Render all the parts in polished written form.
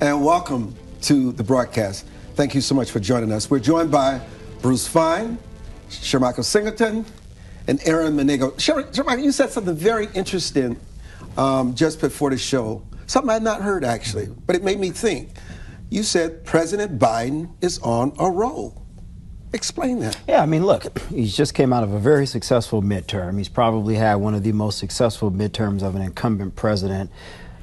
and welcome to the broadcast. Thank you so much for joining us. We're joined by Bruce Fein, Shermichael Singleton, and Aaron Manaigo. Shermichael, you said something very interesting just before the show, something I had not heard actually, but it made me think. You said President Biden is on a roll. Explain that. Yeah, I mean, look, he just came out of a very successful midterm. He's probably had one of the most successful midterms of an incumbent president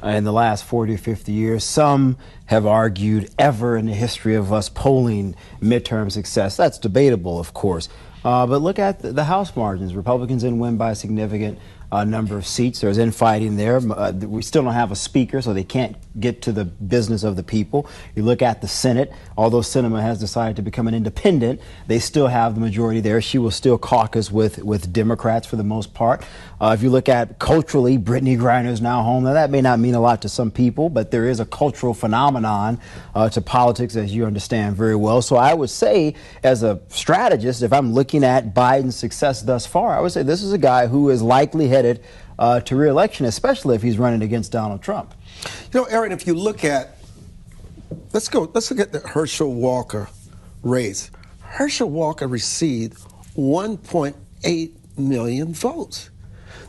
in the last 40 or 50 years. Some have argued ever in the history of us polling midterm success. That's debatable, of course. But look at the House margins. Republicans didn't win by a significant number of seats. There's infighting there. We still don't have a speaker, so they can't get to the business of the people. You look at the Senate, although Sinema has decided to become an independent, they still have the majority there. She will still caucus with Democrats for the most part. If you look at culturally, Brittany Griner is now home. Now, that may not mean a lot to some people, but there is a cultural phenomenon to politics, as you understand very well. So I would say, as a strategist, if I'm looking at Biden's success thus far, I would say this is a guy who is likely headed to re-election, especially if he's running against Donald Trump. You know, Aaron, if you look at, let's look at the Herschel Walker race. Herschel Walker received 1.8 million votes.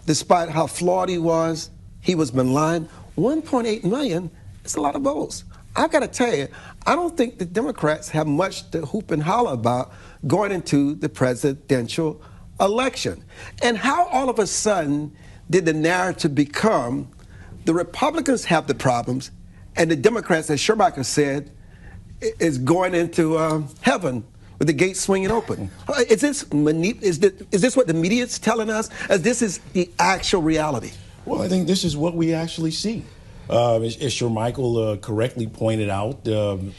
Despite how flawed he was maligned. 1.8 million is a lot of votes. I've got to tell you, I don't think the Democrats have much to hoop and holler about going into the presidential election. And how all of a sudden did the narrative become the Republicans have the problems and the Democrats, as Shermichael said, is going into heaven with the gates swinging open? Is this what the media is telling us? As this is the actual reality? Well, I think this is what we actually see. As Shermichael correctly pointed out,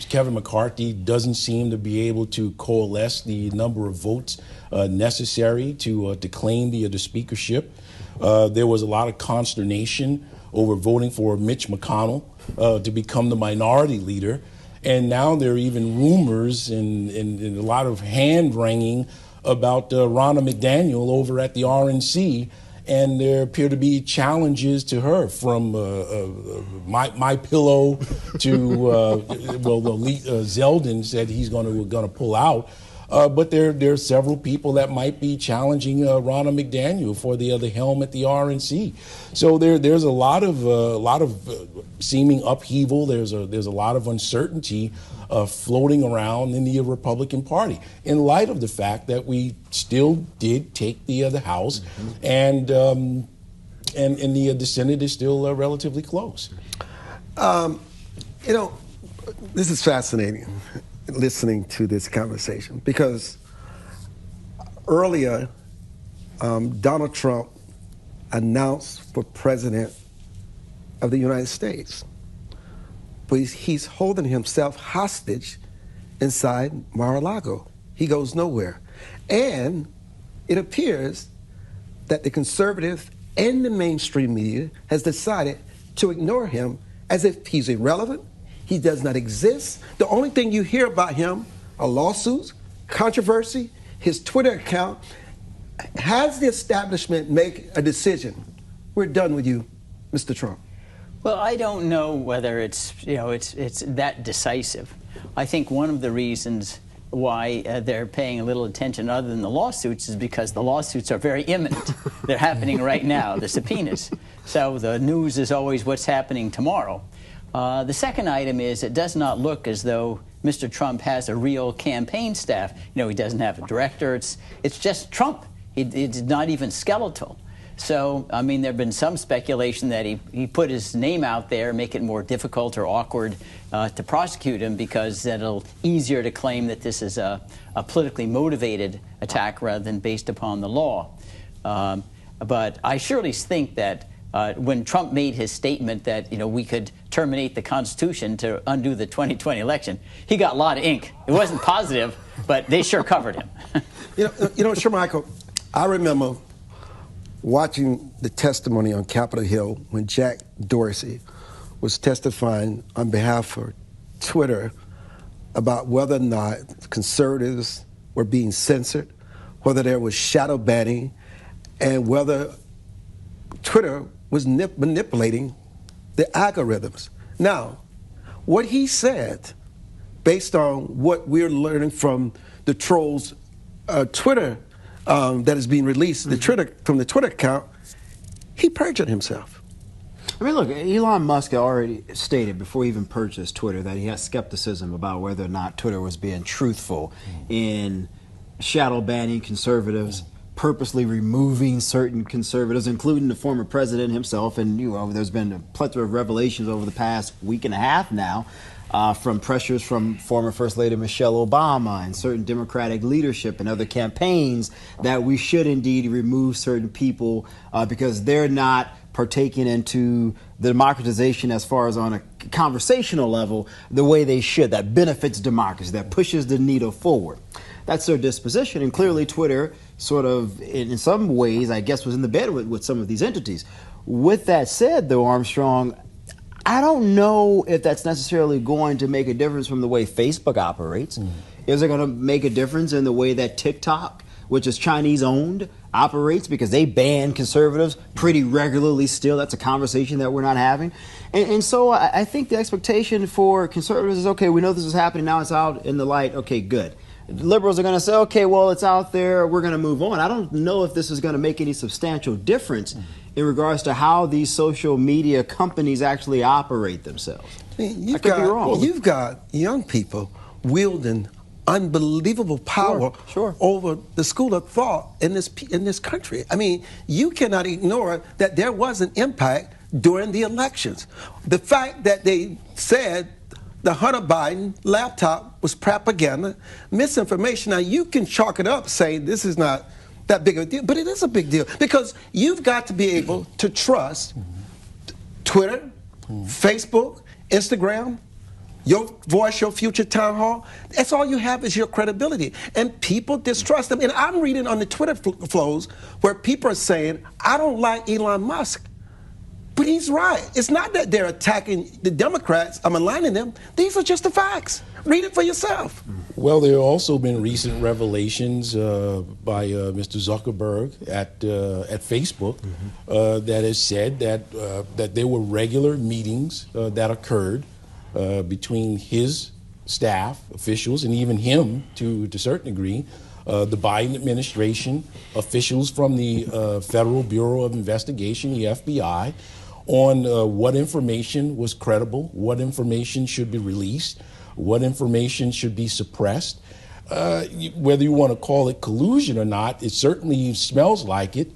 Kevin McCarthy doesn't seem to be able to coalesce the number of votes necessary to claim the speakership. There was a lot of consternation over voting for Mitch McConnell to become the minority leader. And now there are even rumors and a lot of hand-wringing about Ronna McDaniel over at the RNC. And there appear to be challenges to her from my pillow to Zeldin said he's going to pull out. But there are several people that might be challenging Ronna McDaniel for the helm at the RNC. So there's a lot of seeming upheaval. There's a lot of uncertainty floating around in the Republican Party in light of the fact that we still did take the House, and the Senate is still relatively close. You know, this is fascinating, listening to this conversation, because earlier Donald Trump announced for president of the United States, but he's holding himself hostage inside Mar-a-Lago. He goes nowhere. And it appears that the conservative and the mainstream media has decided to ignore him as if he's irrelevant. He does not exist. The only thing you hear about him are lawsuits, controversy, his Twitter account. Has the establishment make a decision? We're done with you, Mr. Trump. Well, I don't know whether it's that decisive. I think one of the reasons why they're paying a little attention other than the lawsuits is because the lawsuits are very imminent. They're happening right now, the subpoenas. So the news is always what's happening tomorrow. The second item is it does not look as though Mr. Trump has a real campaign staff. You know, he doesn't have a director. It's just Trump. It's not even skeletal. So, I mean, there have been some speculation that he put his name out there, make it more difficult or awkward to prosecute him because it'll easier to claim that this is a politically motivated attack rather than based upon the law. But I surely think that when Trump made his statement that, you know, we could terminate the Constitution to undo the 2020 election, he got a lot of ink. It wasn't positive, but they sure covered him. You know, Shermichael, I remember watching the testimony on Capitol Hill when Jack Dorsey was testifying on behalf of Twitter about whether or not conservatives were being censored, whether there was shadow banning, and whether Twitter was manipulating the algorithms. Now, what he said, based on what we're learning from the trolls' Twitter that is being released, from the Twitter account, he perjured himself. I mean, look, Elon Musk already stated before he even purchased Twitter that he has skepticism about whether or not Twitter was being truthful in shadow banning conservatives, purposely removing certain conservatives, including the former president himself. And there's been a plethora of revelations over the past week and a half now from pressures from former First Lady Michelle Obama and certain Democratic leadership and other campaigns that we should indeed remove certain people because they're not partaking into the democratization as far as on a conversational level the way they should, that benefits democracy, that pushes the needle forward. That's their disposition, and clearly Twitter sort of, in some ways, I guess, was in the bed with some of these entities. With that said, though, Armstrong, I don't know if that's necessarily going to make a difference from the way Facebook operates. Is it going to make a difference in the way that TikTok, which is Chinese-owned, operates, because they ban conservatives pretty regularly still? That's a conversation that we're not having. And so I think the expectation for conservatives is, okay, we know this is happening, now it's out in the light, okay, good. Liberals are going to say, okay, well, it's out there, we're going to move on. I don't know if this is going to make any substantial difference in regards to how these social media companies actually operate themselves. I mean, you've got young people wielding unbelievable power over the school of thought in this country. I mean, you cannot ignore that there was an impact during the elections. The fact that they said the Hunter Biden laptop was propaganda, misinformation. Now, you can chalk it up, saying this is not that big of a deal, but it is a big deal, because you've got to be able to trust Twitter, Facebook, Instagram, your voice, your future town hall. That's all you have is your credibility. And people distrust them. And I'm reading on the Twitter flows where people are saying, I don't like Elon Musk. But he's right. It's not that they're attacking the Democrats. I'm aligning them. These are just the facts. Read it for yourself. Well, there have also been recent revelations by Mr. Zuckerberg at Facebook that has said that there were regular meetings that occurred between his staff, officials, and even him to a certain degree, the Biden administration, officials from the Federal Bureau of Investigation, the FBI, on what information was credible, what information should be released, what information should be suppressed. Whether you want to call it collusion or not, it certainly smells like it.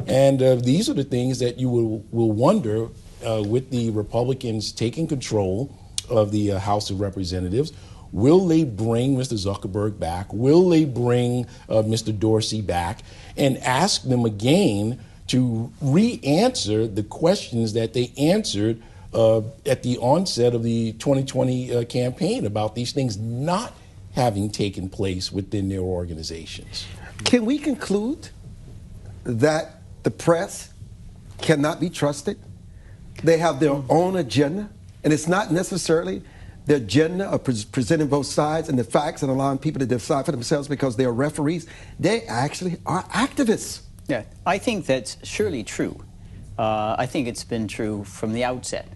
And these are the things that you will wonder with the Republicans taking control of the House of Representatives. Will they bring Mr. Zuckerberg back? Will they bring Mr. Dorsey back and ask them again to re-answer the questions that they answered at the onset of the 2020 campaign about these things not having taken place within their organizations? Can we conclude that the press cannot be trusted? They have their own agenda, and it's not necessarily the agenda of presenting both sides and the facts and allowing people to decide for themselves because they are referees. They actually are activists. Yeah, I think that's surely true. I think it's been true from the outset.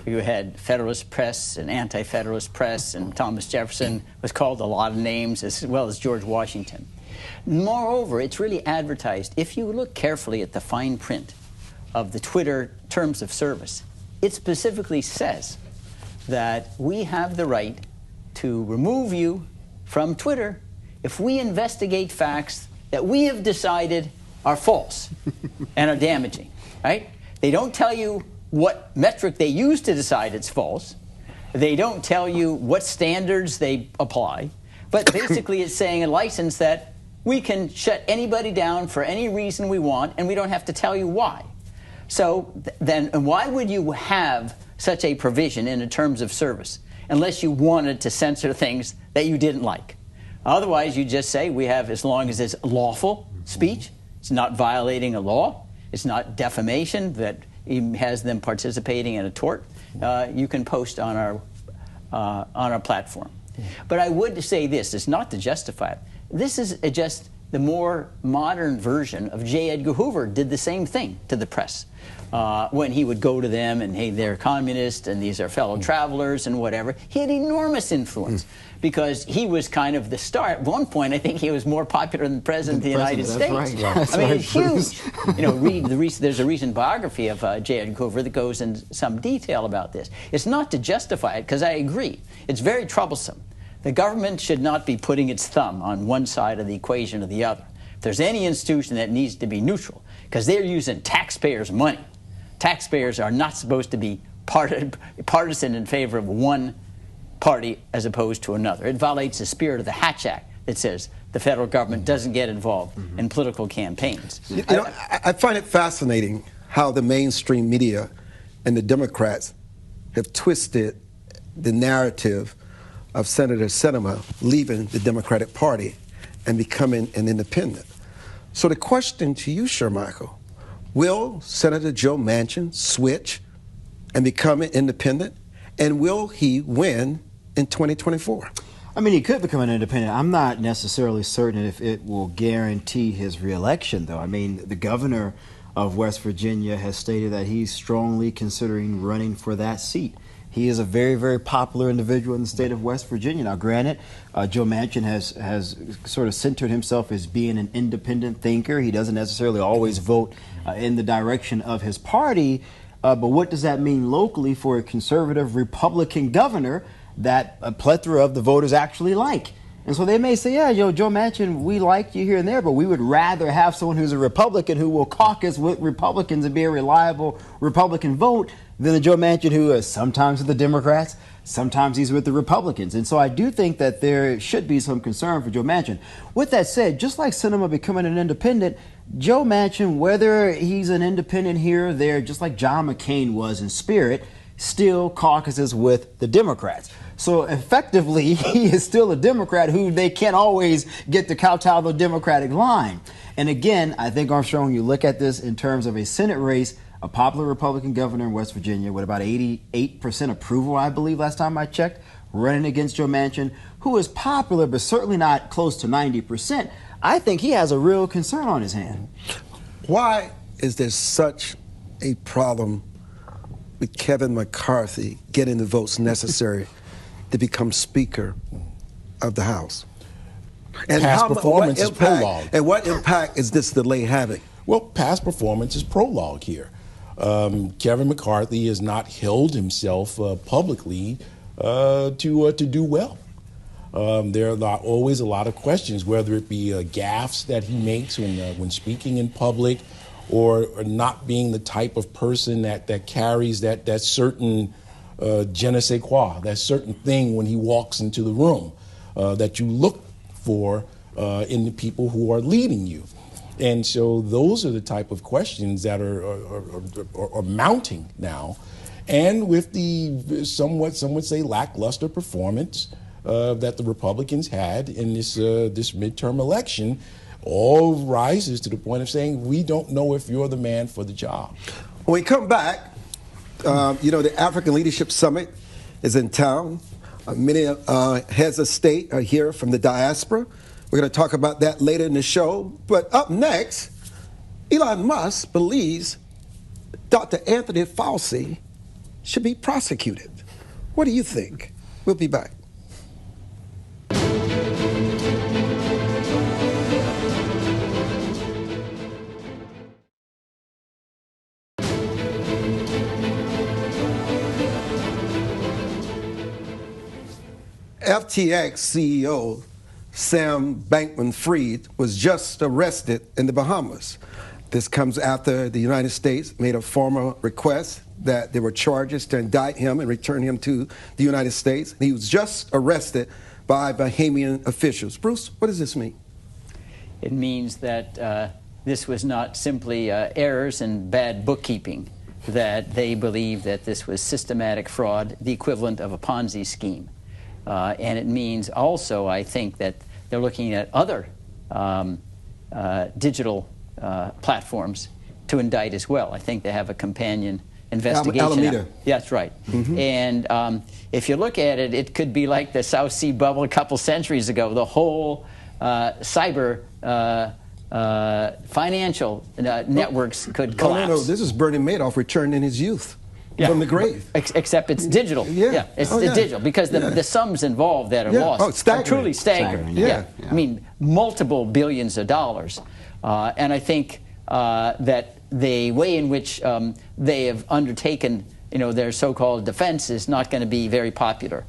You had Federalist Press and Anti-Federalist Press, and Thomas Jefferson was called a lot of names, as well as George Washington. Moreover, it's really advertised. If you look carefully at the fine print of the Twitter terms of service, it specifically says that we have the right to remove you from Twitter if we investigate facts that we have decided are false and are damaging, right? They don't tell you what metric they use to decide it's false. They don't tell you what standards they apply. But basically it's saying a license that we can shut anybody down for any reason we want, and we don't have to tell you why. So then why would you have such a provision in the terms of service unless you wanted to censor things that you didn't like? Otherwise, you just say we have, as long as it's lawful speech, it's not violating a law, it's not defamation that even has them participating in a tort, you can post on our platform. But I would say this, it's not to justify it. This is just the more modern version of J. Edgar Hoover did the same thing to the press. When he would go to them and, hey, they're communists and these are fellow travelers and whatever. He had enormous influence because he was kind of the star. At one point, I think he was more popular than the President of the United States. Right. That's I mean, right, it's huge. You know, there's a recent biography of J. Edgar Hoover that goes into some detail about this. It's not to justify it, because I agree. It's very troublesome. The government should not be putting its thumb on one side of the equation or the other. If there's any institution that needs to be neutral, because they're using taxpayers' money. Taxpayers are not supposed to be partisan in favor of one party as opposed to another. It violates the spirit of the Hatch Act that says the federal government doesn't get involved in political campaigns. You know, I find it fascinating how the mainstream media and the Democrats have twisted the narrative of Senator Sinema leaving the Democratic Party and becoming an independent. So the question to you, Shermichael, will Senator Joe Manchin switch and become an independent? And will he win in 2024? I mean, he could become an independent. I'm not necessarily certain if it will guarantee his reelection, though. I mean, the governor of West Virginia has stated that he's strongly considering running for that seat. He is a very, very popular individual in the state of West Virginia. Now, granted, Joe Manchin has sort of centered himself as being an independent thinker. He doesn't necessarily always vote in the direction of his party. But what does that mean locally for a conservative Republican governor that a plethora of the voters actually like? And so they may say, yeah, Joe Manchin, we like you here and there, but we would rather have someone who's a Republican who will caucus with Republicans and be a reliable Republican vote than a Joe Manchin who is sometimes with the Democrats, sometimes he's with the Republicans. And so I do think that there should be some concern for Joe Manchin. With that said, just like Sinema becoming an independent, Joe Manchin, whether he's an independent here or there, just like John McCain was in spirit, still caucuses with the Democrats. So effectively, he is still a Democrat who they can't always get to kowtow the Democratic line. And again, I think, Armstrong, you look at this in terms of a Senate race, a popular Republican governor in West Virginia with about 88% approval, I believe, last time I checked, running against Joe Manchin, who is popular but certainly not close to 90%. I think he has a real concern on his hand. Why is there such a problem with Kevin McCarthy getting the votes necessary to become Speaker of the House? And past performance is prologue. And what impact is this delay having? Well, past performance is prologue here. Kevin McCarthy has not held himself publicly to do well. There are always a lot of questions, whether it be gaffes that he makes when speaking in public, or not being the type of person that carries that certain je ne sais quoi, that certain thing when he walks into the room that you look for in the people who are leading you. And so those are the type of questions that are mounting now. And with the somewhat, some would say, lackluster performance that the Republicans had in this midterm election, all rises to the point of saying, we don't know if you're the man for the job. When we come back, the African Leadership Summit is in town. Many heads of state are here from the diaspora. We're going to talk about that later in the show. But up next, Elon Musk believes Dr. Anthony Fauci should be prosecuted. What do you think? We'll be back. FTX CEO Sam Bankman-Fried was just arrested in the Bahamas. This comes after the United States made a formal request that there were charges to indict him and return him to the United States. He was just arrested by Bahamian officials. Bruce, what does this mean? It means that this was not simply errors and bad bookkeeping, that they believe that this was systematic fraud, the equivalent of a Ponzi scheme. And it means also, I think, that they're looking at other digital platforms to indict as well. I think they have a companion investigation. Alameda. Yeah, that's right. Mm-hmm. And if you look at it, it could be like the South Sea bubble a couple centuries ago. The whole cyber financial networks could collapse. No. This is Bernie Madoff returning his youth from the grave. Except it's digital. It's digital because the sums involved that are lost are truly staggering. I mean, multiple billions of dollars. And I think that the way in which they have undertaken, their so-called defense is not going to be very popular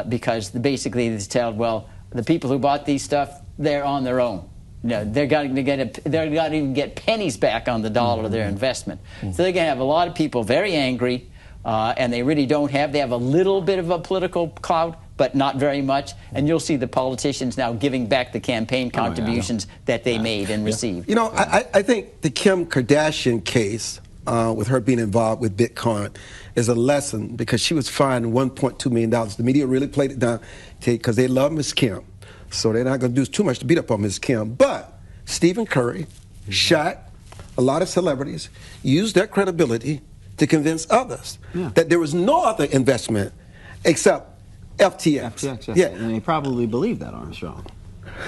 because basically they tell, well, the people who bought these stuff, they're on their own. They're going to even get pennies back on the dollar of their investment. So they're going to have a lot of people very angry, and they really don't have. They have a little bit of a political clout, but not very much. And you'll see the politicians now giving back the campaign contributions that they made and received. I think the Kim Kardashian case, with her being involved with Bitcoin, is a lesson because she was fined $1.2 million. The media really played it down because they love Miss Kim. So they're not going to do too much to beat up on Ms. Kim. But Stephen Curry, Shaq, a lot of celebrities used their credibility to convince others that there was no other investment except FTX. And they probably believe that, Armstrong.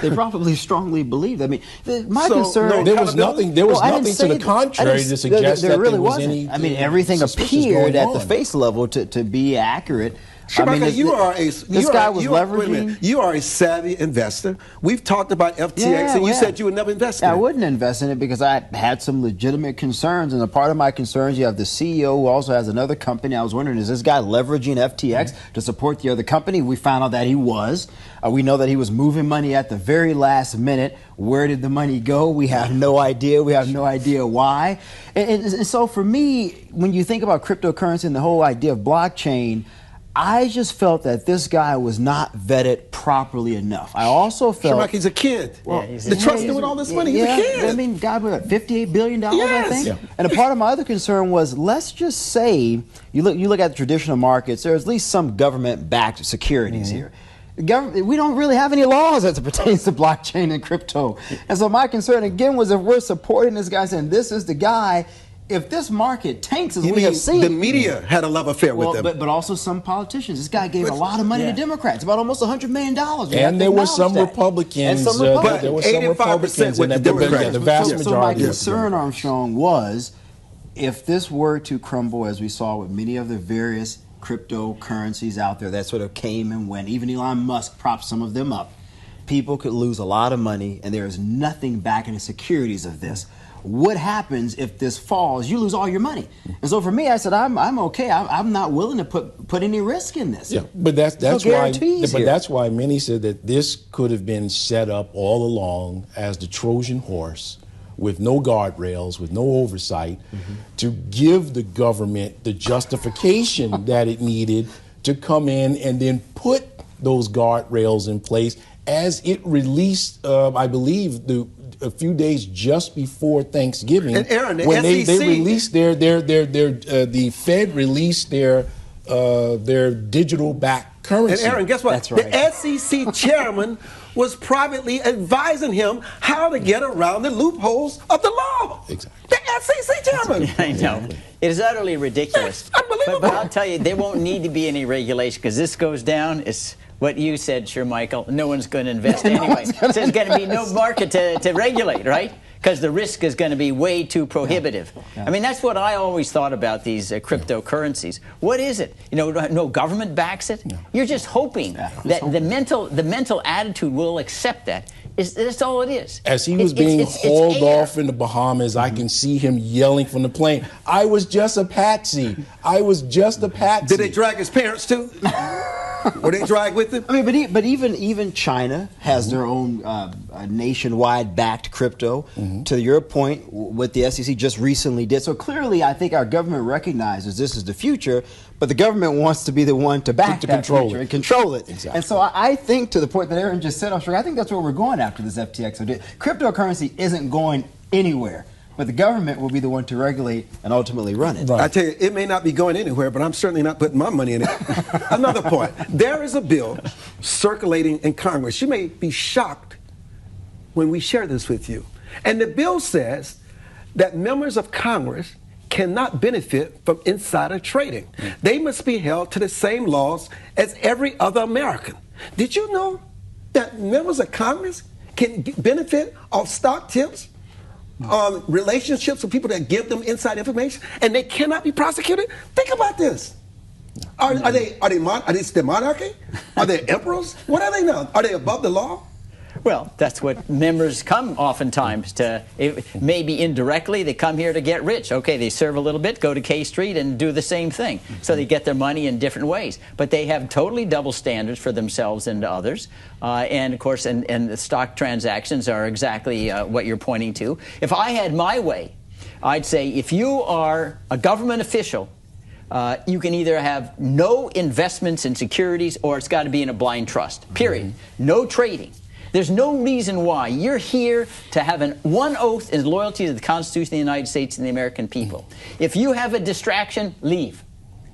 They probably strongly believe that. I mean, my concern... No, there was nothing to the contrary to suggest that there really was any... I mean, everything appeared at the face level to be accurate. Shermichael, this guy was leveraging. You are a savvy investor. We've talked about FTX, and you said you would never invest in it. I wouldn't invest in it because I had some legitimate concerns, and a part of my concerns, you have the CEO who also has another company. I was wondering, is this guy leveraging FTX to support the other company? We found out that he was. We know that he was moving money at the very last minute. Where did the money go? We have no idea. We have no idea why. And so for me, when you think about cryptocurrency and the whole idea of blockchain, I just felt that this guy was not vetted properly enough. I also felt... Shermichael, he's a kid. They trust him with all this money. He's a kid. I mean, God, we're at $58 billion, I think. Yeah. And a part of my other concern was, let's just say, you look at the traditional markets, there's at least some government-backed securities here. We don't really have any laws as it pertains to blockchain and crypto. And so my concern, again, was if we're supporting this guy, saying this is the guy... If this market tanks, as we have seen... The media had a love affair with them. But also some politicians. This guy gave a lot of money to Democrats, about almost $100 million. And there were some Republicans. But there were some Republicans with the Democrats. The vast majority. So my concern, Armstrong, was if this were to crumble, as we saw with many of the various cryptocurrencies out there that sort of came and went, even Elon Musk propped some of them up, people could lose a lot of money, and there is nothing backing the securities of this. What happens if this falls? You lose all your money. And so for me, I said, I'm okay. I'm not willing to put any risk in this. Yeah, but that's why many said that this could have been set up all along as the Trojan horse with no guardrails, with no oversight, to give the government the justification that it needed to come in and then put those guardrails in place as it released, I believe, a few days just before Thanksgiving, and Aaron, when they released the Fed released their digital-backed currency. And Aaron, guess what? That's right. The SEC chairman was privately advising him how to get around the loopholes of the law. Exactly. The SEC chairman. I know. It is utterly ridiculous. That's unbelievable. But I'll tell you, there won't need to be any regulation because this goes down. It's what you said, Shermichael. No one's going to invest anyway. So there's going to be no market to regulate, right? Because the risk is going to be way too prohibitive. I mean, that's what I always thought about these cryptocurrencies. What is it? No government backs it. You're just hoping that the mental attitude will accept that. That's all it is. As he was being hauled off in the Bahamas, I can see him yelling from the plane, "I was just a patsy. I was just a patsy." Did they drag his parents too? Were they dragged with him? I mean, but even China has their own nationwide backed crypto. To your point, what the SEC just recently did. So clearly, I think our government recognizes this is the future, but the government wants to be the one to back that future and control it. Exactly. And so I think, to the point that Aaron just said, I think that's where we're going after this FTX. So cryptocurrency isn't going anywhere. But the government will be the one to regulate and ultimately run it. Right. I tell you, it may not be going anywhere, but I'm certainly not putting my money in it. Another point. There is a bill circulating in Congress. You may be shocked when we share this with you. And the bill says that members of Congress cannot benefit from insider trading. They must be held to the same laws as every other American. Did you know that members of Congress can benefit off stock tips, relationships with people that give them inside information, and they cannot be prosecuted? Think about this. Are they the monarchy? Are they emperors? What are they now? Are they above the law? Well, that's what members come oftentimes to, maybe indirectly, they come here to get rich. Okay, they serve a little bit, go to K Street and do the same thing. So they get their money in different ways. But they have totally double standards for themselves and others. And of course, and the stock transactions are exactly what you're pointing to. If I had my way, I'd say if you are a government official, you can either have no investments in securities or it's got to be in a blind trust, period. No trading. There's no reason why. You're here to have one oath is loyalty to the Constitution of the United States and the American people. If you have a distraction, leave.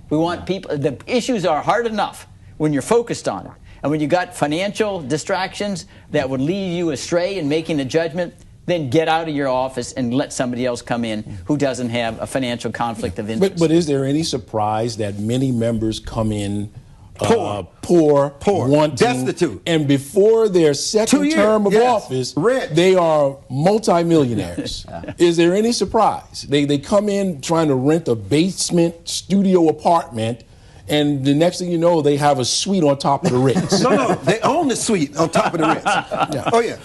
We want people, the issues are hard enough when you're focused on it. And when you got financial distractions that would lead you astray in making a judgment, then get out of your office and let somebody else come in who doesn't have a financial conflict of interest. But is there any surprise that many members come in poor, wanting, destitute, and before their second term of office, rich, they are multimillionaires? Is there any surprise? They come in trying to rent a basement studio apartment, and the next thing you know, they have a suite on top of the Ritz. No, they own the suite on top of the Ritz. Yeah. Oh yeah,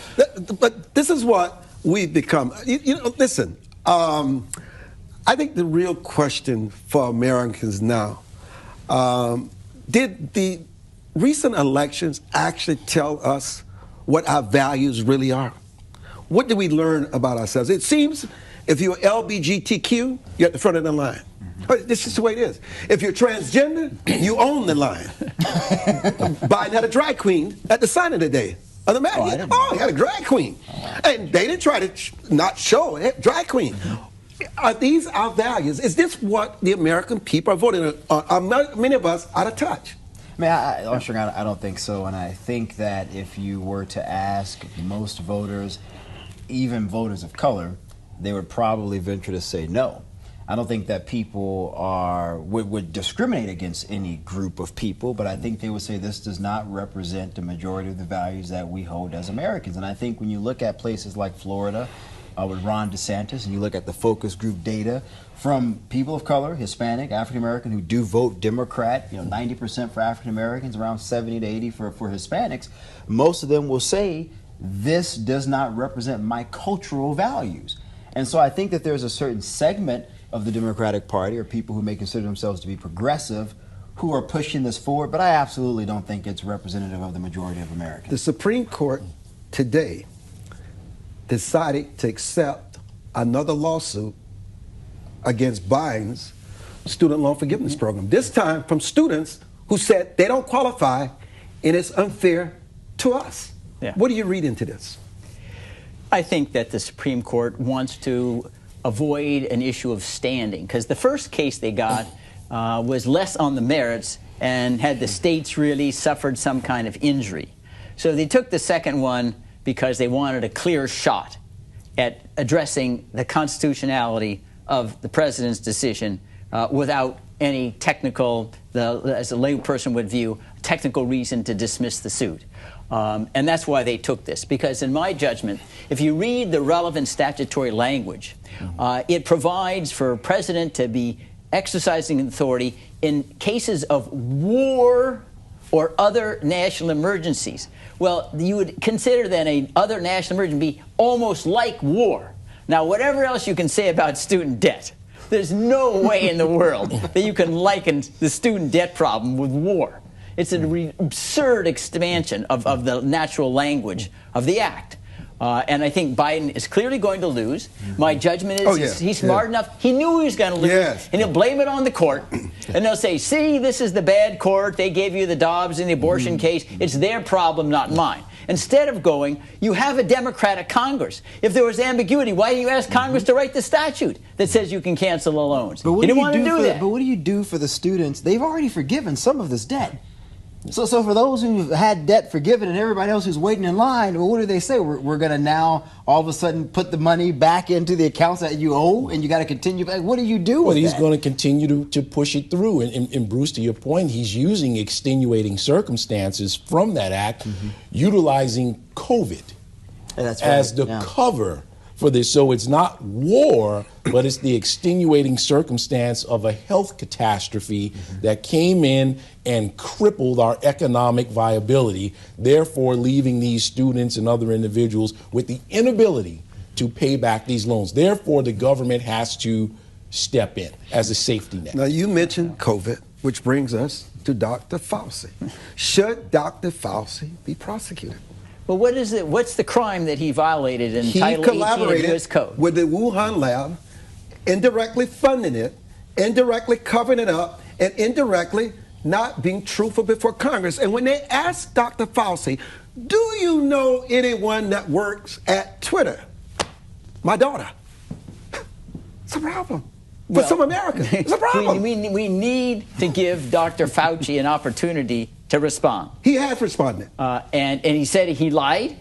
but this is what we've become. Listen. I think the real question for Americans now. Did the recent elections actually tell us what our values really are? What did we learn about ourselves? It seems if you're LGBTQ, you're at the front of the line. This is the way it is. If you're transgender, you own the line. Biden had a drag queen at the sign of the day. Of the match. He had a drag queen. And they didn't try to not show it. Drag queen. Are these our values? Is this what the American people are voting on? Are many of us out of touch? Armstrong, I don't think so. And I think that if you were to ask most voters, even voters of color, they would probably venture to say no. I don't think that people would discriminate against any group of people, but I think they would say this does not represent the majority of the values that we hold as Americans. And I think when you look at places like Florida, with Ron DeSantis, and you look at the focus group data from people of color, Hispanic, African American, who do vote Democrat, 90% for African Americans, around 70 to 80 for Hispanics, most of them will say this does not represent my cultural values. And so I think that there's a certain segment of the Democratic Party, or people who may consider themselves to be progressive, who are pushing this forward, but I absolutely don't think it's representative of the majority of Americans. The Supreme Court today decided to accept another lawsuit against Biden's student loan forgiveness program. This time from students who said they don't qualify and it's unfair to us. Yeah. What do you read into this? I think that the Supreme Court wants to avoid an issue of standing, because the first case they got was less on the merits and had the states really suffered some kind of injury. So they took the second one because they wanted a clear shot at addressing the constitutionality of the president's decision without any technical, as a lay person would view, technical reason to dismiss the suit. And that's why they took this, because in my judgment, if you read the relevant statutory language, it provides for a president to be exercising authority in cases of war or other national emergencies. Well, you would consider then a other national emergency be almost like war. Now, whatever else you can say about student debt, there's no way in the world that you can liken the student debt problem with war. It's an absurd expansion of the natural language of the act. And I think Biden is clearly going to lose. My judgment is he's smart enough. He knew he was going to lose. And he'll blame it on the court. And they'll say, see, this is the bad court. They gave you the Dobbs in the abortion case. It's their problem, not mine. Instead of going, you have a Democratic Congress. If there was ambiguity, why didn't you ask Congress to write the statute that says you can cancel the loans? But you didn't want to do that. But what do you do for the students? They've already forgiven some of this debt. So for those who had debt forgiven and everybody else who's waiting in line, well, what do they say? We're going to now all of a sudden put the money back into the accounts that you owe, and you got to continue. What do you do with that? Well, he's going to continue to push it through. And Bruce, to your point, he's using extenuating circumstances from that act, utilizing COVID That's as right, the yeah. cover for this. So it's not war, but it's the extenuating circumstance of a health catastrophe that came in and crippled our economic viability, therefore leaving these students and other individuals with the inability to pay back these loans. Therefore, the government has to step in as a safety net. Now, you mentioned COVID, which brings us to Dr. Fauci. Should Dr. Fauci be prosecuted? Well, what is it? What's the crime that he violated in He Title 18 of collaborated U.S. Code? with the Wuhan lab, indirectly funding it, indirectly covering it up, and indirectly not being truthful before Congress. And when they asked Dr. Fauci, do you know anyone that works at Twitter? My daughter. It's a problem. For some Americans, it's a problem. We need to give Dr. Fauci an opportunity to respond. He has responded. And he said he lied?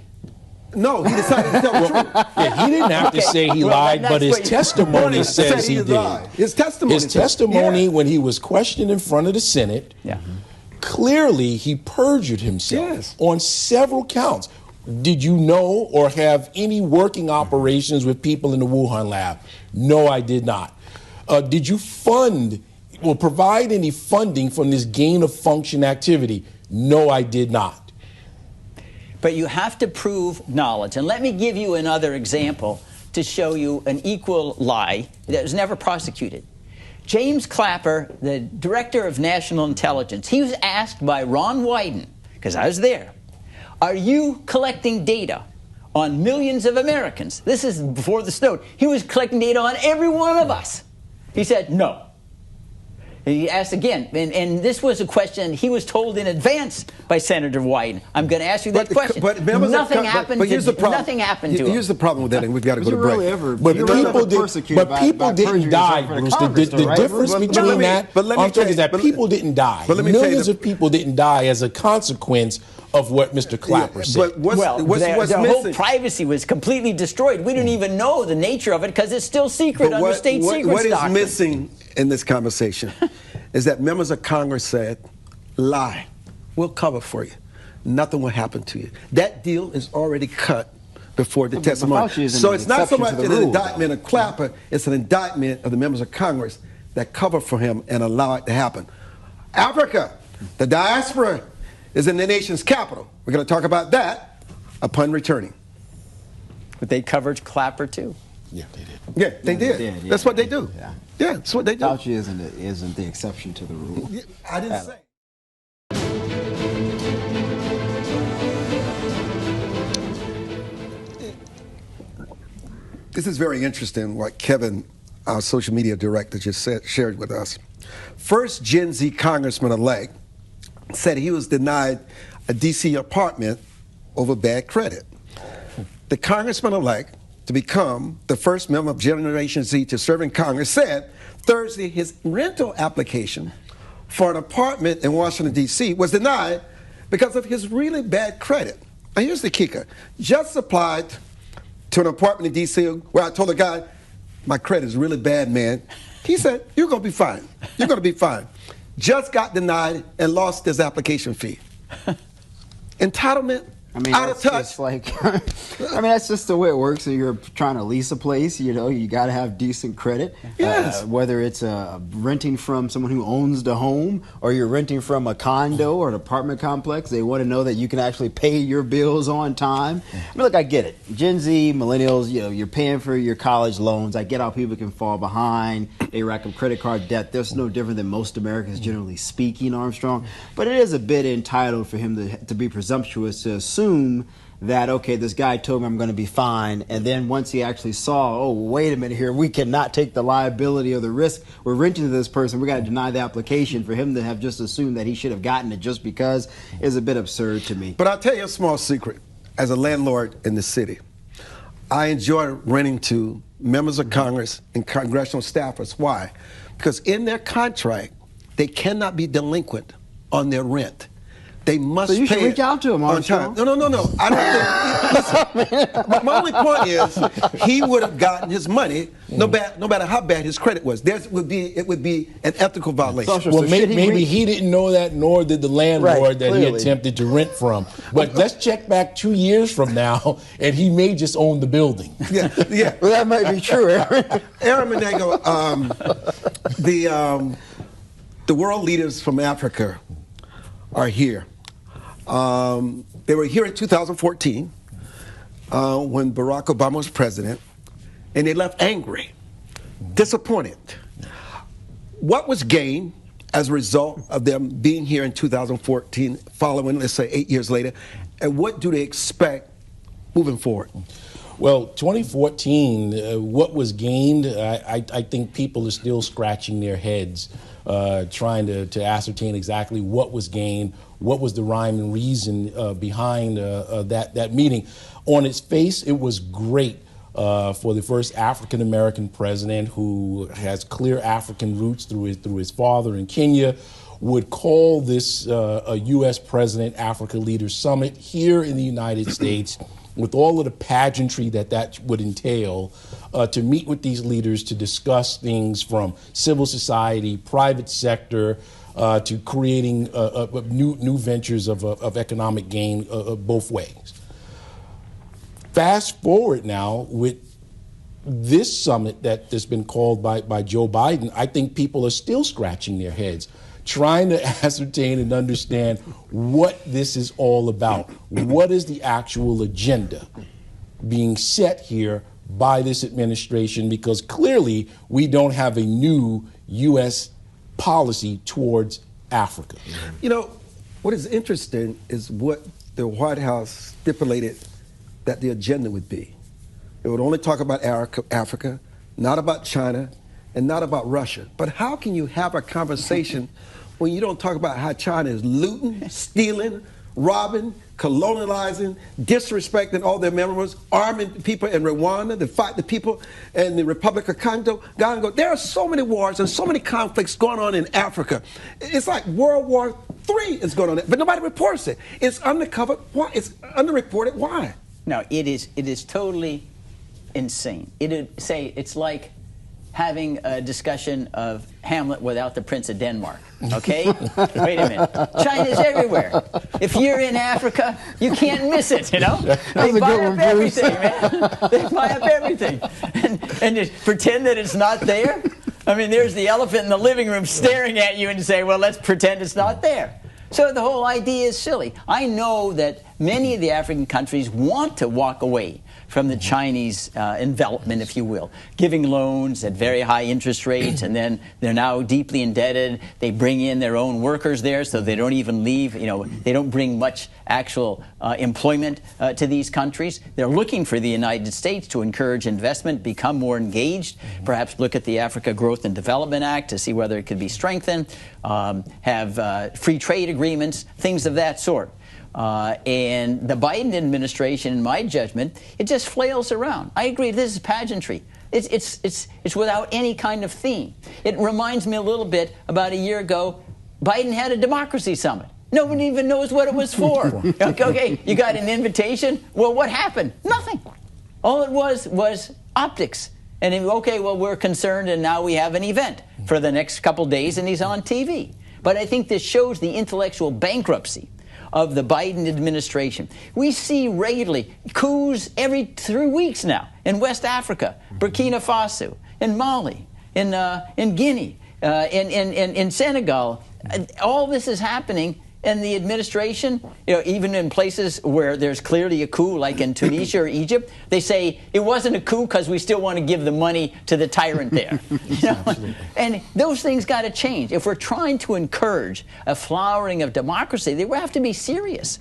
No, he decided to tell the truth. Yeah, he didn't have to say he lied, but his testimony says he did. Lied. His testimony. His testimony, yeah. when he was questioned in front of the Senate, clearly he perjured himself on several counts. Did you know or have any working operations with people in the Wuhan lab? No, I did not. Did you fund or provide any funding from this gain of function activity? No, I did not. But you have to prove knowledge. And let me give you another example to show you an equal lie that was never prosecuted. James Clapper, the director of national intelligence, he was asked by Ron Wyden, because I was there, are you collecting data on millions of Americans? This is before the snow. He was collecting data on every one of us. He said no. And he asked again, and this was a question he was told in advance by Senator Wyden. I'm going to ask you that question. But nothing happened. But here's the problem. Nothing happened to him. Here's the problem with that, and we've got to go to break. People didn't die, Bruce. The difference between that, is that people didn't die. Millions of people didn't die as a consequence of what Mr. Clapper said. But what's their missing? whole privacy was completely destroyed. We don't even know the nature of it because it's still secret under state secrets What is doctrine. missing in this conversation is that members of Congress said, lie, we'll cover for you. Nothing will happen to you. That deal is already cut before the testimony. So it's not so much an indictment of Clapper, it's an indictment of the members of Congress that cover for him and allow it to happen. Africa, the diaspora is in the nation's capital. We're going to talk about that upon returning. But they covered Clapper too. Yeah, they did. Yeah, they did. That's what they do. Yeah, that's what they do. Fauci isn't the exception to the rule. I didn't say. This is very interesting what Kevin, our social media director, just shared with us. First Gen Z congressman-elect said he was denied a D.C. apartment over bad credit. The congressman-elect, to become the first member of Generation Z to serve in Congress, said Thursday his rental application for an apartment in Washington, D.C. was denied because of his really bad credit. Now, here's the kicker. Just applied to an apartment in D.C. where I told the guy, my credit is really bad, man. He said, you're going to be fine. You're going to be fine. Just got denied and lost his application fee. Entitlement, out of touch. That's just the way it works. So you're trying to lease a place, you got to have decent credit. Yes. Whether it's renting from someone who owns the home or you're renting from a condo or an apartment complex, they want to know that you can actually pay your bills on time. Look, I get it. Gen Z, millennials, you're paying for your college loans. I get how people can fall behind. They rack up credit card debt. That's no different than most Americans, generally speaking, Armstrong. But it is a bit entitled for him to be presumptuous to assume that, okay, this guy told me I'm going to be fine, and then once he actually saw, oh, wait a minute here, we cannot take the liability or the risk. We're renting to this person. We got to deny the application. For him to have just assumed that he should have gotten it just because is a bit absurd to me. But I'll tell you a small secret. As a landlord in the city, I enjoy renting to members of Congress and congressional staffers. Why? Because in their contract, they cannot be delinquent on their rent. they must So you should pay reach out to him, on time. Armstrong. No. I don't think. Listen, my only point is he would have gotten his money no matter how bad his credit was. It would be an ethical violation. Well, maybe he didn't know that, nor did the landlord that he clearly. attempted to rent from. But let's check back 2 years from now, and he may just own the building. Yeah. Well, that might be true, Aaron. Aaron Manaigo, the world leaders from Africa are here. They were here in 2014 when Barack Obama was president, and they left angry, disappointed. What was gained as a result of them being here in 2014, following, let's say, 8 years later, and what do they expect moving forward? Well, 2014, what was gained, I think people are still scratching their heads, trying to ascertain exactly what was gained, what was the rhyme and reason behind that meeting. On its face, it was great for the first African-American president who has clear African roots through his father in Kenya, would call this a U.S. President Africa Leaders Summit here in the United States with all of the pageantry that would entail, to meet with these leaders to discuss things from civil society, private sector, to creating new ventures of economic gain both ways. Fast forward now with this summit that's been called by Joe Biden, I think people are still scratching their heads, trying to ascertain and understand what this is all about. What is the actual agenda being set here by this administration? Because clearly we don't have a new U.S. policy towards Africa. You know, what is interesting is what the White House stipulated that the agenda would be. It would only talk about Africa, not about China, and not about Russia. But how can you have a conversation when you don't talk about how China is looting, stealing, robbing, colonializing, disrespecting all their members, arming people in Rwanda to fight the people in the Republic of Congo? There are so many wars and so many conflicts going on in Africa. It's like World War III is going on, but nobody reports it. It's undercover. Why? It's underreported. Why? No, it is totally insane. It's like having a discussion of Hamlet without the Prince of Denmark, okay? Wait a minute. China's everywhere. If you're in Africa, you can't miss it, you know? They buy up everything, man. They buy up everything. And just pretend that it's not there? I mean, there's the elephant in the living room staring at you and say, well, let's pretend it's not there. So the whole idea is silly. I know that many of the African countries want to walk away from the Chinese envelopment, if you will, giving loans at very high interest rates, and then they're now deeply indebted. They bring in their own workers there, so they don't even leave. You know, they don't bring much actual employment to these countries. They're looking for the United States to encourage investment, become more engaged, perhaps look at the Africa Growth and Development Act to see whether it could be strengthened, have free trade agreements, things of that sort. And the Biden administration, in my judgment, it just flails around. I agree, this is pageantry. It's without any kind of theme. It reminds me a little bit about a year ago, Biden had a democracy summit. Nobody even knows what it was for. Okay, you got an invitation. Well, what happened? Nothing. All it was optics. And okay, well, we're concerned, and now we have an event for the next couple days, and he's on TV. But I think this shows the intellectual bankruptcy of the Biden administration. We see regularly coups every 3 weeks now in West Africa, Burkina Faso, in Mali, in Guinea, in Senegal. All this is happening, and the administration, you know, even in places where there's clearly a coup, like in Tunisia or Egypt, they say it wasn't a coup because we still want to give the money to the tyrant there. You know? And those things got to change. If we're trying to encourage a flowering of democracy, they have to be serious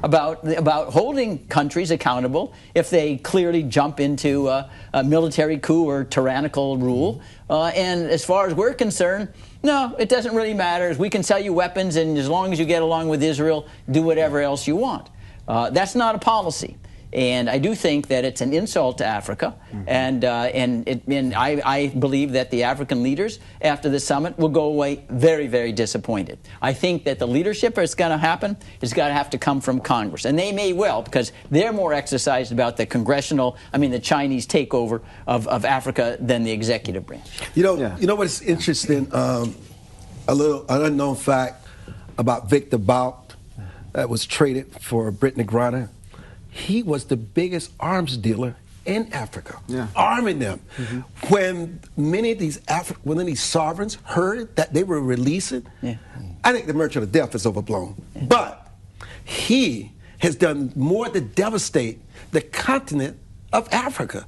about holding countries accountable if they clearly jump into a military coup or tyrannical rule. And as far as we're concerned, no, it doesn't really matter. We can sell you weapons, and as long as you get along with Israel, do whatever else you want. That's not a policy. And I do think that it's an insult to Africa, and I believe that the African leaders after the summit will go away very, very disappointed. I think that the leadership that's going to happen is going to have to come from Congress, and they may well, because they're more exercised about the the Chinese takeover of Africa than the executive branch. You know what's interesting? An unknown fact about Victor Bout that was traded for Brittany Griner. He was the biggest arms dealer in Africa, arming them. When many of these sovereigns heard that they were releasing, I think the Merchant of Death is overblown. But he has done more to devastate the continent of Africa,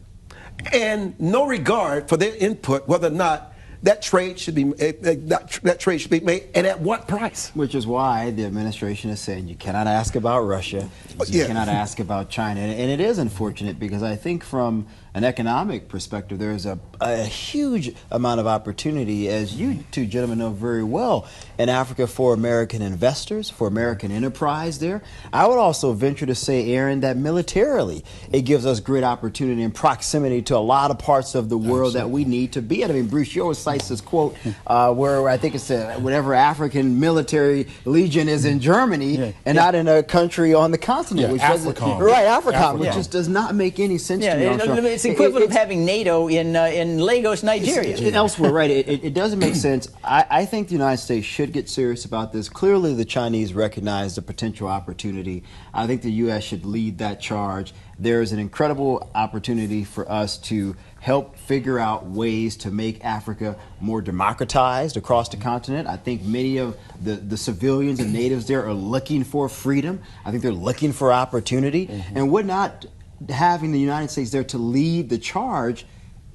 and no regard for their input, whether or not that trade should be made, and at what price? Which is why the administration is saying you cannot ask about Russia, you cannot ask about China. And it is unfortunate, because I think from an economic perspective, there's a huge amount of opportunity, as you two gentlemen know very well, in Africa for American investors, for American enterprise there. I would also venture to say, Aaron, that militarily it gives us great opportunity and proximity to a lot of parts of the world that we need to be at. I mean, Bruce, you always cites this quote where I think it's whatever African military legion is in Germany and not in a country on the continent. Which AFRICOM. Right, AFRICOM, which just does not make any sense to me. It's equivalent of having NATO in Lagos, Nigeria. Elsewhere, right. It doesn't make sense. I think the United States should get serious about this. Clearly, the Chinese recognize the potential opportunity. I think the U.S. should lead that charge. There is an incredible opportunity for us to help figure out ways to make Africa more democratized across the continent. I think many of the civilians and natives there are looking for freedom. I think they're looking for opportunity. And would not having the United States there to lead the charge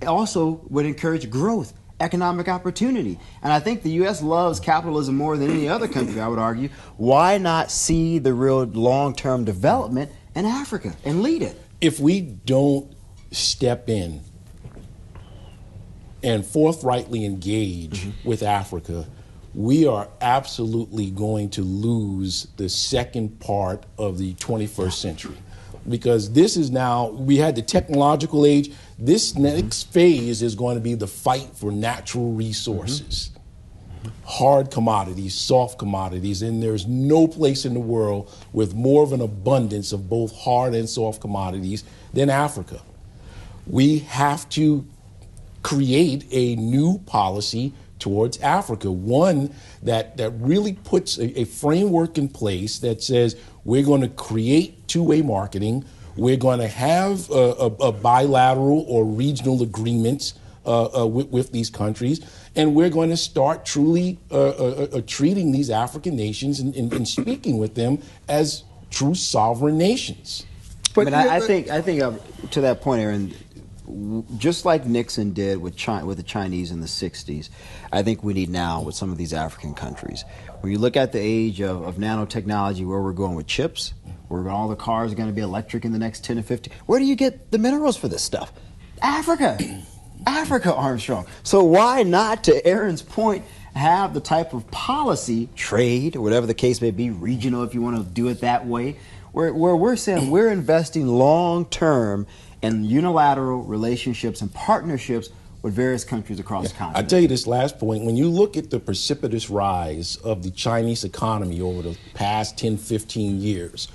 also would encourage growth, economic opportunity. And I think the U.S. loves capitalism more than any other country, I would argue. Why not see the real long-term development in Africa and lead it? If we don't step in and forthrightly engage with Africa, we are absolutely going to lose the second part of the 21st century. Because this is now, we had the technological age. This next phase is going to be the fight for natural resources, hard commodities, soft commodities, and there's no place in the world with more of an abundance of both hard and soft commodities than Africa. We have to create a new policy towards Africa, one that really puts a framework in place that says we're going to create two-way marketing, we're going to have a bilateral or regional agreements with these countries, and we're going to start truly treating these African nations and speaking with them as true sovereign nations. But I think to that point, Aaron, just like Nixon did with the Chinese in the 60s, I think we need now with some of these African countries. When you look at the age of nanotechnology, where we're going with chips, where all the cars are going to be electric in the next 10 to 15, where do you get the minerals for this stuff? Africa. Africa, Armstrong. So why not, to Aaron's point, have the type of policy, trade, or whatever the case may be, regional if you want to do it that way, where we're saying we're investing long-term in unilateral relationships and partnerships with various countries across the continent. I'll tell you this last point. When you look at the precipitous rise of the Chinese economy over the past 10, 15 years,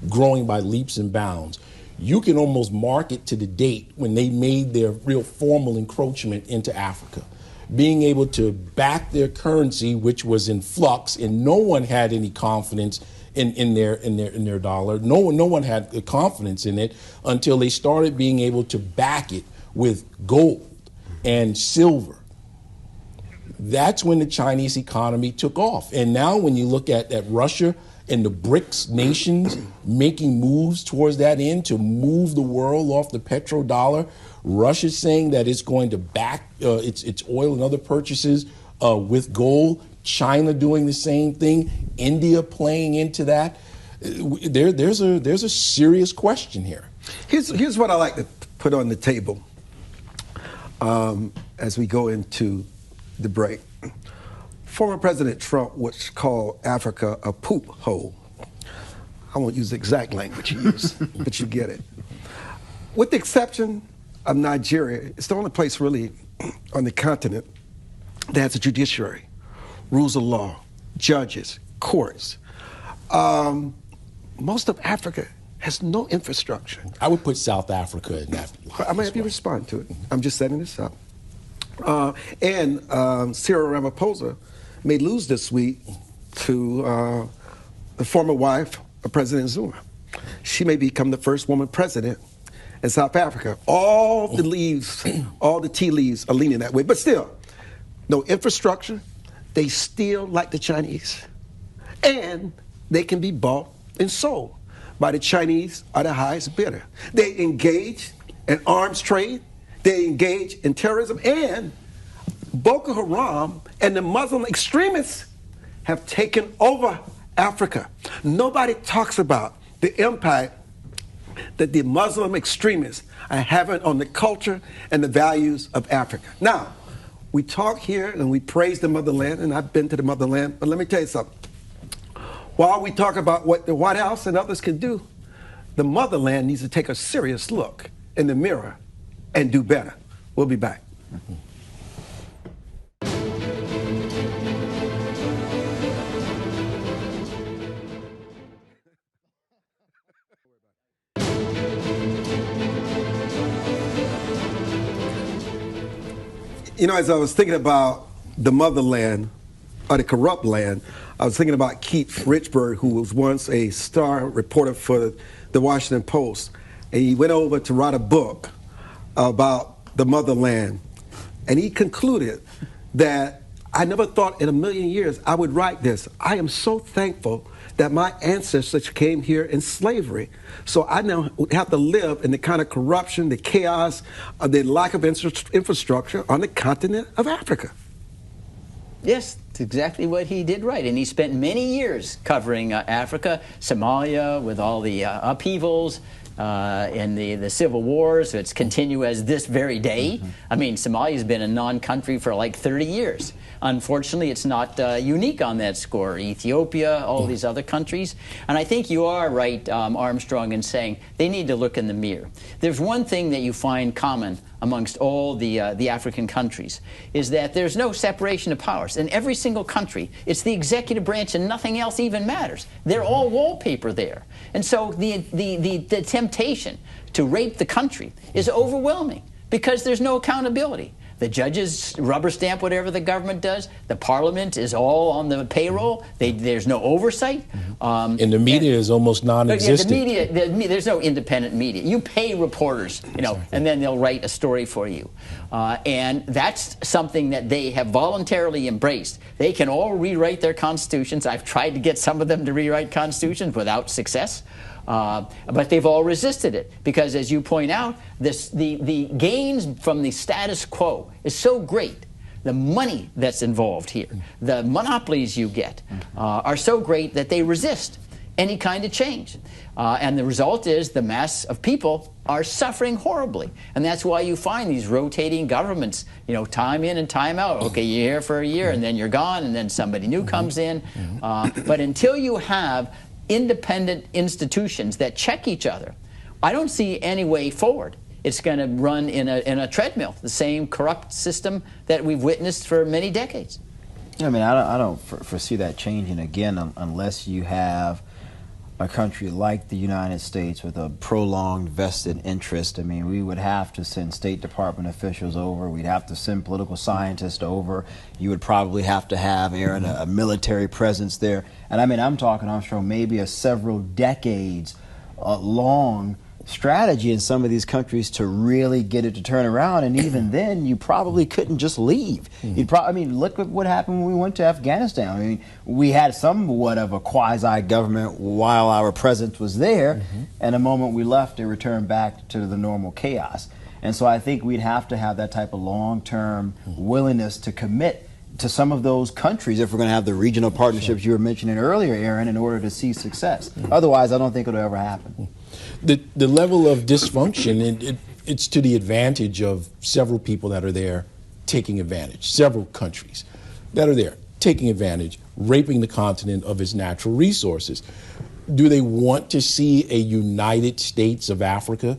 growing by leaps and bounds, you can almost mark it to the date when they made their real formal encroachment into Africa. Being able to back their currency, which was in flux, and no one had any confidence in their dollar. No one had confidence in it until they started being able to back it with gold and silver. That's when the Chinese economy took off. And now when you look at Russia and the BRICS nations making moves towards that end to move the world off the petrodollar, Russia's saying that it's going to back its oil and other purchases with gold. China doing the same thing, India playing into that. There's a serious question here. Here's what I like to put on the table as we go into the break. Former President Trump would call Africa a poop hole. I won't use the exact language he used, but you get it. with the exception of Nigeria, it's the only place really on the continent that has a judiciary, rules of law, judges, courts. Most of Africa has no infrastructure. I would put South Africa in that line. I'm going to have you respond to it. I'm just setting this up. Cyril Ramaphosa may lose this week to the former wife of President Zuma. She may become the first woman president in South Africa. All the leaves, all the tea leaves are leaning that way. But still, no infrastructure. They steal like the Chinese. And they can be bought and sold by the Chinese are the highest bidder. They engage in arms trade. They engage in terrorism. And Boko Haram and the Muslim extremists have taken over Africa. Nobody talks about the impact that the Muslim extremists are having on the culture and the values of Africa. Now, we talk here and we praise the motherland, and I've been to the motherland, but let me tell you something. While we talk about what the White House and others can do, the motherland needs to take a serious look in the mirror and do better. We'll be back. You know, as I was thinking about the motherland, or the corrupt land, I was thinking about Keith Richburg, who was once a star reporter for the Washington Post. And he went over to write a book about the motherland. And he concluded that I never thought in a million years I would write this. I am so thankful that my ancestors came here in slavery. So I now have to live in the kind of corruption, the chaos, the lack of infrastructure on the continent of Africa. Yes, that's exactly what he did right. And he spent many years covering Africa, Somalia, with all the upheavals and the civil wars that continue as this very day. I mean, Somalia's been a non-country for like 30 years. Unfortunately, it's not unique on that score. Ethiopia, all these other countries. And I think you are right, Armstrong, in saying they need to look in the mirror. There's one thing that you find common amongst all the African countries, is that there's no separation of powers. In every single country, it's the executive branch and nothing else even matters. They're all wallpaper there. And so the temptation to rape the country is overwhelming because there's no accountability. The judges rubber stamp whatever the government does. The parliament is all on the payroll. There's no oversight. And the media is almost non-existent. Yeah, the media, there's no independent media. You pay reporters, you know, and then they'll write a story for you. And that's something that they have voluntarily embraced. They can all rewrite their constitutions. I've tried to get some of them to rewrite constitutions without success. But they've all resisted it because, as you point out, the gains from the status quo is so great. The money that's involved here, the monopolies you get, are so great that they resist any kind of change. And the result is the mass of people are suffering horribly. And that's why you find these rotating governments, you know, time in and time out. Okay, you're here for a year, and then you're gone, and then somebody new comes in. But until you have independent institutions that check each other, I don't see any way forward. It's going to run in a treadmill, the same corrupt system that we've witnessed for many decades. I mean, I don't foresee that changing again unless you have a country like the United States with a prolonged vested interest. I mean, we would have to send State Department officials over. We'd have to send political scientists over. You would probably have to have, Aaron, a military presence there. And I mean, I'm talking, Armstrong, maybe a several decades long strategy in some of these countries to really get it to turn around. And even then, you probably couldn't just leave. You'd I mean, look at what happened when we went to Afghanistan. I mean, we had somewhat of a quasi-government while our presence was there, and the moment we left, it returned back to the normal chaos. And so I think we'd have to have that type of long-term willingness to commit to some of those countries if we're going to have the regional partnerships you were mentioning earlier, Aaron, in order to see success. Otherwise, I don't think it'll ever happen. The level of dysfunction, it's to the advantage of several people that are there taking advantage, several countries that are there taking advantage, raping the continent of its natural resources. Do they want to see a United States of Africa?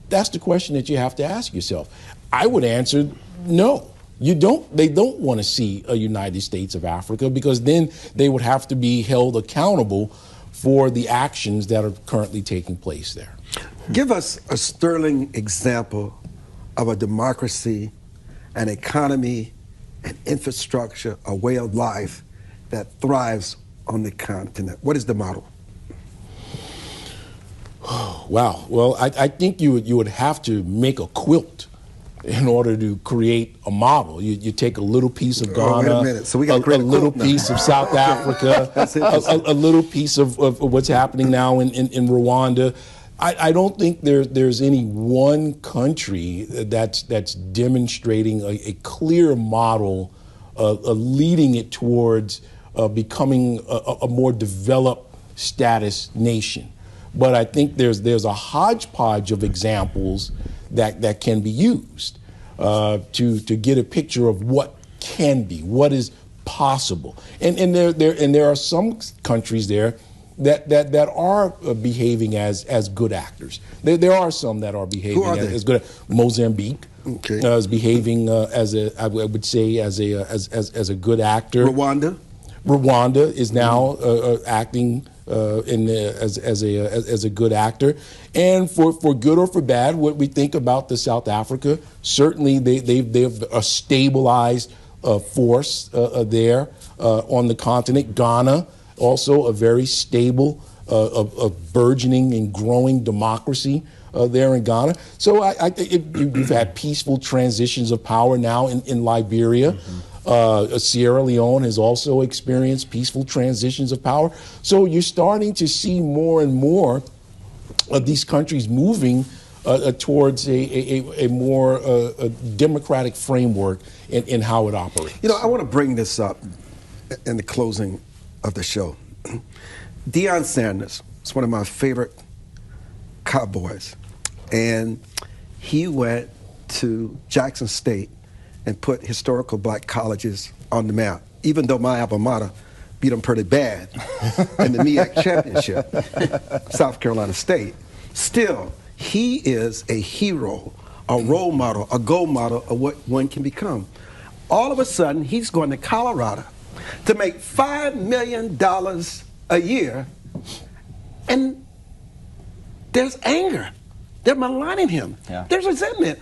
That's the question that you have to ask yourself. I would answer no. You don't. They don't want to see a United States of Africa, because then they would have to be held accountable for the actions that are currently taking place there. Give us a sterling example of a democracy, an economy, an infrastructure, a way of life that thrives on the continent. What is the model? Wow. Well, I think you would have to make a quilt in order to create a model. You take a little piece of Ghana, wait a minute. So we got a little piece of South Africa, a little piece of what's happening now in Rwanda. I don't think there's any one country that's demonstrating a clear model, leading it towards becoming a more developed status nation. But I think there's a hodgepodge of examples that can be used to get a picture of what can be, what is possible. And there are some countries there that are behaving as good actors. There are some that are behaving as good. Mozambique is behaving I would say as a good actor. Rwanda is now acting as a good actor, and for good or for bad, what we think about the South Africa, certainly they've a stabilized force there on the continent. Ghana, also a very stable, a burgeoning and growing democracy there in Ghana. So I think you've had peaceful transitions of power now in Liberia. Sierra Leone has also experienced peaceful transitions of power. So you're starting to see more and more of these countries moving towards a more democratic framework in how it operates. You know, I want to bring this up in the closing of the show. Deion Sanders is one of my favorite Cowboys, and he went to Jackson State and put historical black colleges on the map, even though my alma mater beat them pretty bad in the MEAC championship, South Carolina State. Still, he is a hero, a role model, a goal model of what one can become. All of a sudden, he's going to Colorado to make $5 million a year, and there's anger. They're maligning him. Yeah. There's resentment.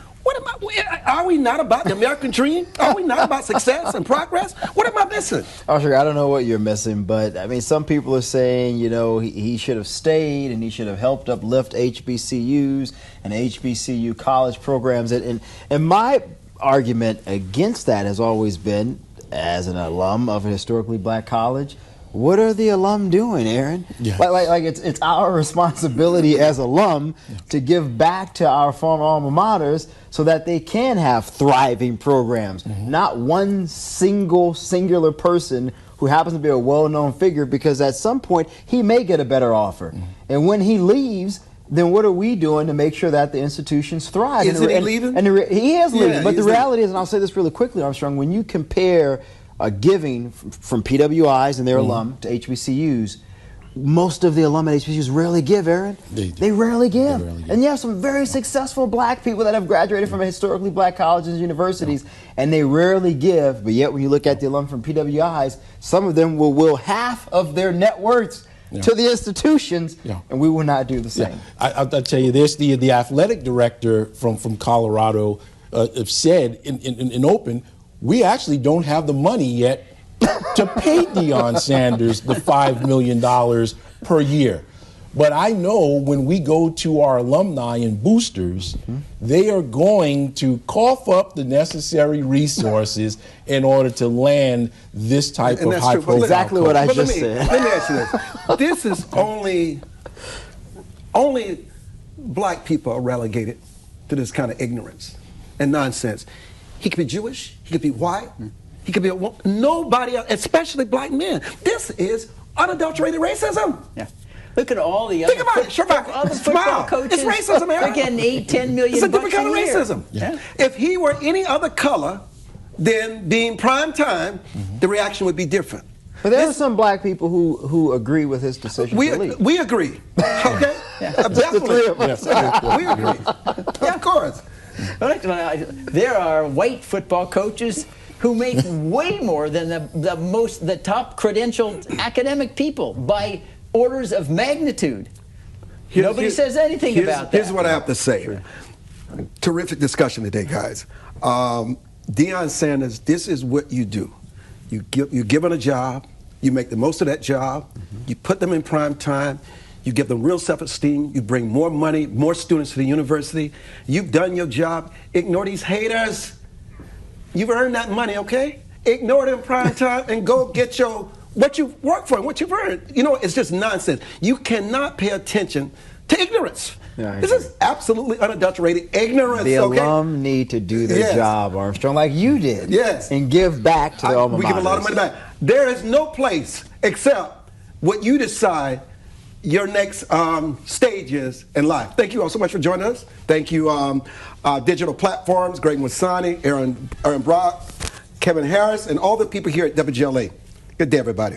Are we not about the American dream? Are we not about success and progress? What am I missing? Armstrong, I don't know what you're missing, but I mean, some people are saying, you know, he should have stayed and he should have helped uplift HBCUs and HBCU college programs. And my argument against that has always been, as an alum of a historically black college, what are the alum doing, Aaron? Yeah. Like it's our responsibility as alum to give back to our former alma maters so that they can have thriving programs. Not one singular person who happens to be a well-known figure, because at some point he may get a better offer. And when he leaves, then what are we doing to make sure that the institutions thrive? Isn't he leaving? He is leaving. But the reality is, and I'll say this really quickly, Armstrong, when you compare giving from PWIs and their alum to HBCUs, most of the alum at HBCUs rarely give, Aaron. They rarely give. And you have some very successful black people that have graduated from historically black colleges and universities, and they rarely give. But yet when you look at the alum from PWIs, some of them will will half of their net worths to the institutions, and we will not do the same. I'll tell you this, the athletic director from Colorado said in open, we actually don't have the money yet to pay Deion Sanders the $5 million per year. But I know when we go to our alumni and boosters, they are going to cough up the necessary resources in order to land this type of high profile. Exactly what I just said. Let me ask you this. This is only black people are relegated to this kind of ignorance and nonsense. He could be Jewish, he could be white, he could be nobody else, especially black men. This is unadulterated racism. Yeah. Look at all the other, football coaches. It's racism, Aaron. They're getting $8-10 million. It's a different kind of year. racism. Yeah. If he were any other color than being prime time, the reaction would be different. But there are some black people who agree with his decision to leave. We agree. Okay? Definitely. The three of us. We agree. There are white football coaches who make way more than the top credentialed academic people by orders of magnitude. Nobody says anything about that. Here's what I have to say. Sure. Terrific discussion today, guys. Deion Sanders, this is what you do. You're given a job. You make the most of that job. You put them in prime time. You give them real self-esteem. You bring more money, more students to the university. You've done your job. Ignore these haters. You've earned that money, okay? Ignore them prime time and go get what you work for and what you've earned. You know, it's just nonsense. You cannot pay attention to ignorance. Yeah, this is absolutely unadulterated ignorance. The alum need to do their job, Armstrong, like you did. Yes. And give back to the alma mater. We give a lot of money back. There is no place except what you decide your next stage is in life. Thank you all so much for joining us. Thank you, Digital Platforms, Greg Wasani, Aaron Brock, Kevin Harris, and all the people here at WGLA. Good day, everybody.